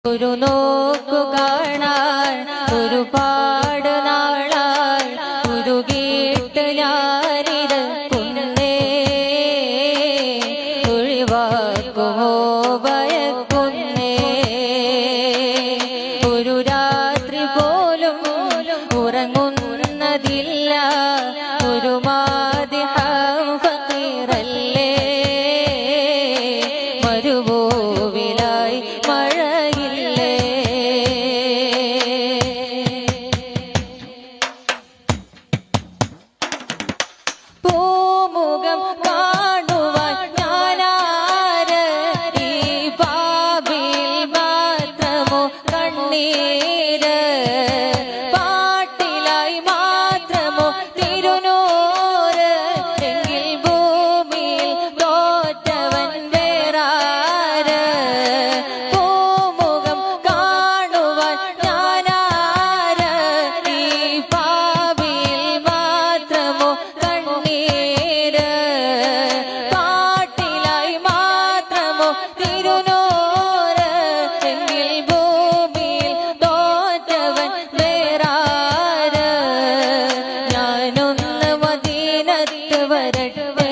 ഒരു നോക്കു കാണാൻ ഒരുപാട് നാളായി ഉരുകിയിട്ട് ഞാനിരക്കുന്നേ, ഒഴിവാക്കുമോ ഭയക്കുന്നേ. ഒരു രാത്രി പോലും ഉറങ്ങുന്നതില്ല, ഒരു മാദിഹം ഫഖീറല്ലേ, മരുഭൂവിലായി മഴയില്ലേ. പൂമുഖം കാണുവാൻ ഞാനാര്, ഈ പാപിൽ മാത്രമോ കണ്ണീര്, പാട്ടിലായി മാത്രമോ തിരുനൂറ്, എങ്കിൽ ഭൂമിയിൽ തോറ്റവൻ വേറാര്. പൂമുഖം കാണുവാൻ ഞാനാര്, ഈ പാപിൽ മാത്രമോ കണ്ണീര്, പാട്ടിലായി മാത്രമോ തിരുനൂറ്, എങ്കിൽ ഭൂമിയിൽ തോറ്റവൻ വേറാര്. ഞാനൊന്ന് മദീനത്ത് വരട്ടെ,